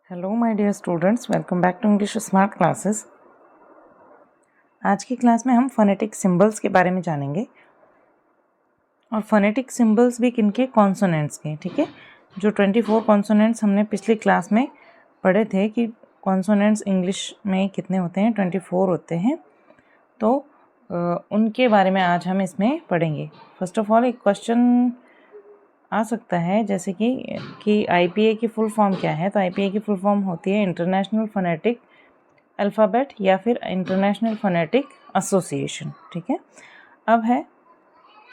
Hello my dear students, welcome back to English smart classes. आज की class में हम फोनेटिक सिंबल्स के बारे में जानेंगे और फोनेटिक सिंबल्स भी किनके, कॉन्सोनेंट्स के। ठीक है, जो 24 कॉन्सोनेंट्स हमने पिछली क्लास में पढ़े थे कि कॉन्सोनेंट्स इंग्लिश में कितने होते हैं, 24 होते हैं। तो उनके बारे में आज हम इसमें पढ़ेंगे। फर्स्ट ऑफ ऑल एक क्वेश्चन आ सकता है जैसे कि आईपीए की फुल फॉर्म क्या है। तो आईपीए की फुल फॉर्म होती है इंटरनेशनल फोनेटिक अल्फ़ाबेट या फिर इंटरनेशनल फोनेटिक एसोसिएशन। ठीक है, अब है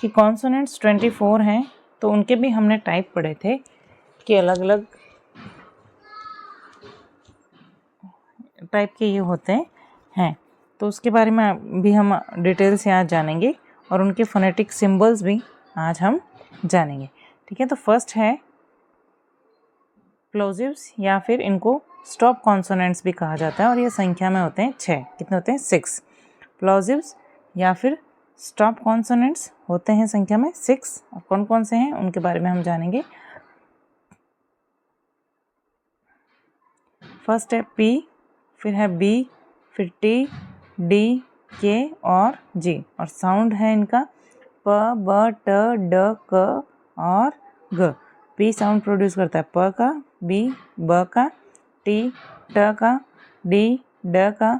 कि कॉन्सोनेंट्स 24 हैं, तो उनके भी हमने टाइप पढ़े थे कि अलग अलग टाइप के ये होते हैं। तो उसके बारे में भी हम डिटेल से आज जानेंगे और उनके फोनेटिक सिंबल्स भी आज हम जानेंगे। ठीक है, तो फर्स्ट है प्लोजिव्स या फिर इनको स्टॉप कॉन्सोनेंट्स भी कहा जाता है और ये संख्या में होते हैं 6। कितने होते हैं? 6 प्लोजिव्स या फिर स्टॉप कॉन्सोनेंट्स होते हैं संख्या में 6। और कौन कौन से हैं उनके बारे में हम जानेंगे। फर्स्ट है पी, फिर है बी, फिर टी, डी, के और जी। और साउंड है इनका प, ब, ट, ड, क और ग। पी साउंड प्रोड्यूस करता है प का, बी ब का, टी ट का, डी ड का,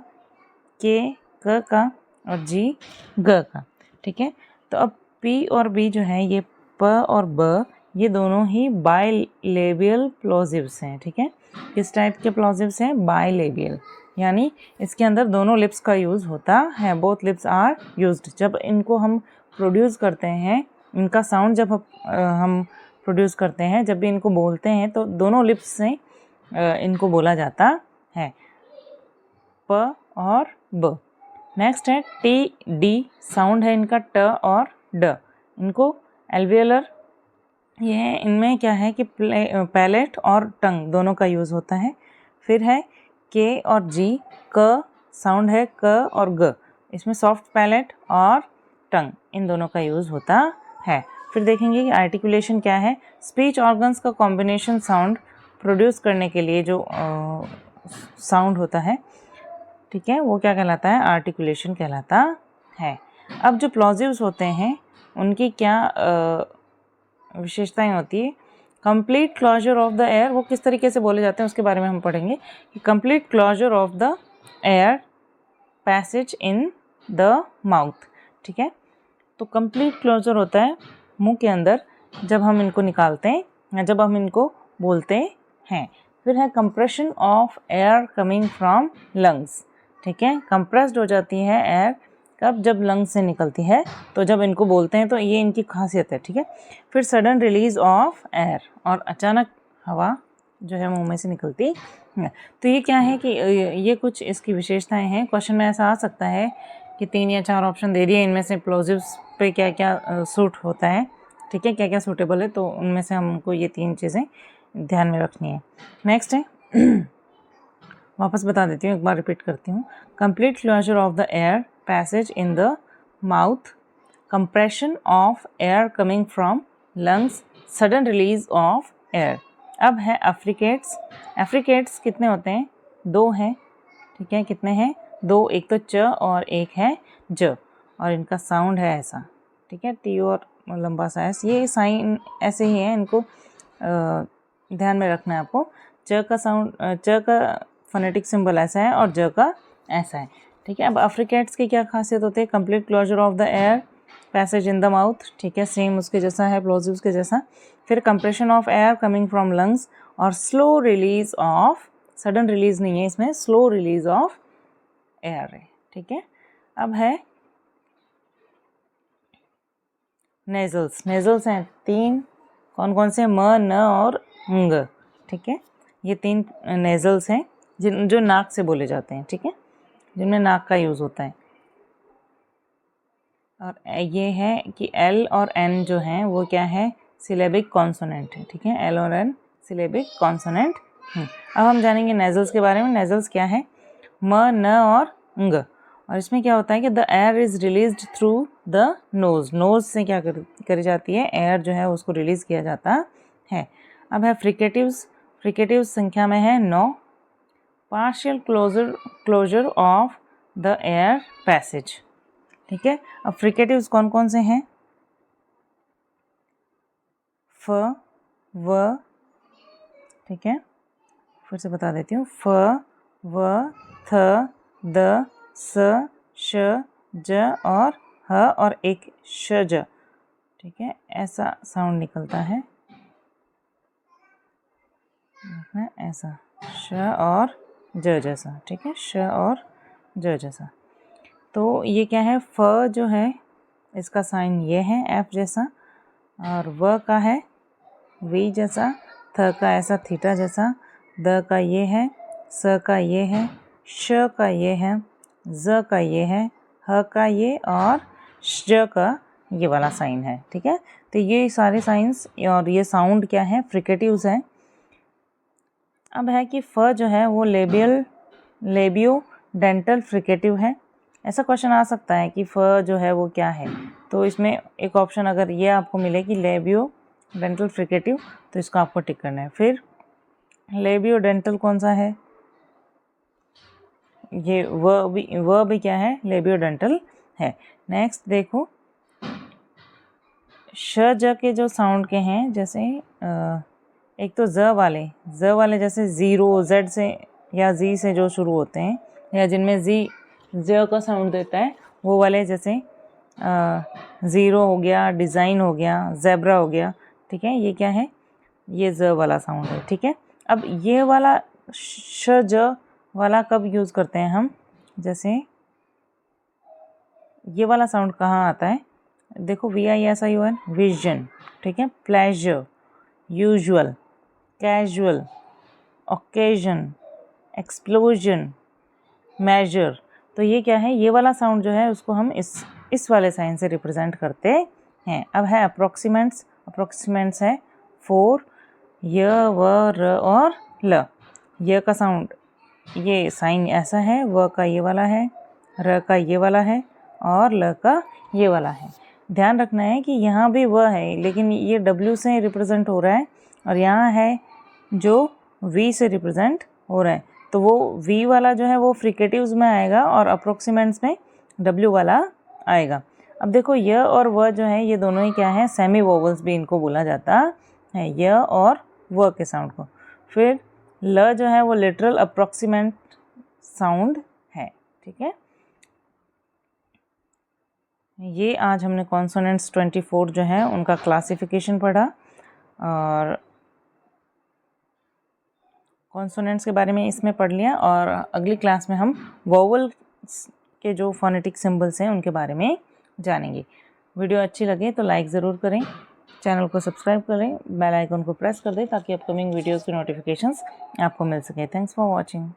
के क का और जी ग का। ठीक है, तो अब पी और बी जो है ये प और ब ये दोनों ही बाइलेबियल प्लोजिव्स हैं। ठीक है, किस टाइप के प्लोजिव्स हैं? बाइलेबियल, यानी इसके अंदर दोनों लिप्स का यूज़ होता है। Both lips are used. जब इनको हम प्रोड्यूस करते हैं, इनका साउंड जब हम प्रोड्यूस करते हैं, जब भी इनको बोलते हैं तो दोनों लिप्स से इनको बोला जाता है, प और ब। नेक्स्ट है टी डी, साउंड है इनका ट और ड। इनको एल्वियोलर, ये है, इनमें क्या है कि पैलेट और टंग दोनों का यूज़ होता है। फिर है के और जी, क साउंड है क और ग। इसमें सॉफ्ट पैलेट और टंग इन दोनों का यूज़ होता है। फिर देखेंगे कि आर्टिकुलेशन क्या है। स्पीच ऑर्गन्स का कॉम्बिनेशन साउंड प्रोड्यूस करने के लिए जो साउंड होता है, ठीक है, वो क्या कहलाता है? आर्टिकुलेशन कहलाता है। अब जो प्लॉजिव्स होते हैं उनकी क्या विशेषताएं होती है। Complete closure of the air, वो किस तरीके से बोले जाते हैं उसके बारे में हम पढ़ेंगे कि complete closure of the air passage in the mouth. ठीक है, तो कंप्लीट क्लोजर होता है मुंह के अंदर जब हम इनको निकालते हैं या जब हम इनको बोलते हैं। फिर है compression of air coming from lungs. ठीक है, कंप्रेस्ड हो जाती है एयर कब? जब लंग्स से निकलती है, तो जब इनको बोलते हैं तो ये इनकी खासियत है। ठीक है, फिर सडन रिलीज ऑफ एयर, और अचानक हवा जो है मुंह में से निकलती है। तो ये क्या है कि ये कुछ इसकी विशेषताएं हैं। क्वेश्चन में ऐसा आ सकता है कि 3 या 4 ऑप्शन दे दिए, इनमें से प्लोजिव्स पे क्या क्या सूट होता है। ठीक है, क्या क्या सूटेबल है, तो उनमें से हमको ये 3 चीज़ें ध्यान में रखनी है। नेक्स्ट है वापस बता देती हूँ, एक बार रिपीट करती हूँ। Complete closure of the air passage in the mouth, compression of air coming from lungs, sudden release of air. अब है एफ्रिकेट्स। एफ्रिकेट्स कितने होते हैं? 2 हैं। ठीक है, कितने हैं? 2, एक तो च और एक है ज, और इनका साउंड है ऐसा। ठीक है, टी और लंबा सा एस, ये साइन ऐसे ही है, इनको ध्यान में रखना है आपको। च का साउंड, च का फोनेटिक सिंबल ऐसा है और ज का ऐसा है। ठीक है, अब एफ्रिकेट्स की क्या खासियत होती है? Complete closure of the air passage in the mouth. ठीक है, सेम उसके जैसा है, प्लोजिव्स के जैसा। फिर compression of air coming from lungs और slow release of, sudden release नहीं है इसमें, स्लो रिलीज ऑफ एयर है। ठीक है, अब है नेजल्स। नेजल्स हैं 3, कौन कौन से? म, न और ng। ठीक है, ये 3 नेजल्स हैं जो नाक से बोले जाते हैं। ठीक है, जिनमें नाक का यूज़ होता है। और ये है कि L और N जो हैं वो क्या है? सिलेबिक कॉन्सोनेंट है। ठीक है, L और N सिलेबिक कॉन्सोनेंट हैं। अब हम जानेंगे नेजल्स के बारे में। नेजल्स क्या है? म, न और ng। और इसमें क्या होता है कि the air is released through the nose. Nose से क्या करी जाती है? एयर जो है उसको रिलीज़ किया जाता है। अब है फ्रिकेटिव्स। फ्रिकेटिव्स संख्या में है 9, partial closure of the air passage. ठीक है, अब फ्रिकेटिव्स कौन कौन से हैं? फ, व, ठीक है, फिर से बता देती हूँ, फ, व, थ, द, स, श, ज और ह और एक श, ज। ठीक है, ऐसा साउंड निकलता है, ऐसा श और ज जैसा। ठीक है, श और ज जैसा। तो ये क्या है? फ जो है इसका साइन ये है एफ जैसा, और व का है वी जैसा, थ का ऐसा थीटा जैसा, द का ये है, स का ये है, श का ये है, ज का ये है, ह का ये और श का ये वाला साइन है। ठीक है, तो ये सारे साइंस और ये साउंड क्या है? फ्रिकेटिव्स हैं। अब है कि फ जो है वो लेबियो डेंटल फ्रिकेटिव है। ऐसा क्वेश्चन आ सकता है कि फ जो है वो क्या है, तो इसमें एक ऑप्शन अगर ये आपको मिले कि लेबियो डेंटल फ्रिकेटिव, तो इसको आपको टिक करना है। फिर लेबियो डेंटल कौन सा है? ये व भी क्या है? लेबियो डेंटल है। नेक्स्ट देखो, श ज के जो साउंड के हैं, जैसे एक तो ज वाले जैसे ज़ीरो, जेड से या जी से जो शुरू होते हैं, या जिनमें ज का साउंड देता है, वो वाले जैसे ज़ीरो हो गया, डिज़ाइन हो गया, ज़ेब्रा हो गया। ठीक है, ये क्या है? ये ज वाला साउंड है। ठीक है, अब ये वाला श ज वाला कब यूज़ करते हैं हम? जैसे ये वाला साउंड कहाँ आता है? देखो, VISION, विजन। ठीक है, pleasure, usual, casual, occasion, explosion, measure. तो ये क्या है? ये वाला साउंड जो है उसको हम इस वाले साइन से रिप्रेजेंट करते हैं। अब है अप्रोक्सीमेंट्स है 4, य, व, र और ल। य का साउंड ये साइन ऐसा है, व का ये वाला है, र का ये वाला है और ल का ये वाला है। ध्यान रखना है कि यहाँ भी व है, लेकिन ये W से रिप्रेजेंट हो रहा है, और यहाँ है जो V से रिप्रेजेंट हो रहा है। तो वो V वाला जो है वो फ्रिकेटिव्स में आएगा और अप्रोक्सीमेंट्स में W वाला आएगा। अब देखो, य और व जो है ये दोनों ही क्या है? सेमी वोवल्स भी इनको बोला जाता है, य और व के साउंड को। फिर ल जो है वो लिटरल अप्रोक्सीमेंट साउंड है। ठीक है, ये आज हमने कॉन्सोनेंट्स 24 जो है उनका क्लासिफिकेशन पढ़ा, और कॉन्सोनेंट्स के बारे में इसमें पढ़ लिया, और अगली क्लास में हम वोवल्स के जो फोनेटिक सिंबल्स हैं उनके बारे में जानेंगे। वीडियो अच्छी लगे तो लाइक ज़रूर करें, चैनल को सब्सक्राइब करें, बेल आइकन को प्रेस कर दें ताकि अपकमिंग वीडियोज़ की नोटिफिकेशंस आपको मिल सके। Thanks for watching.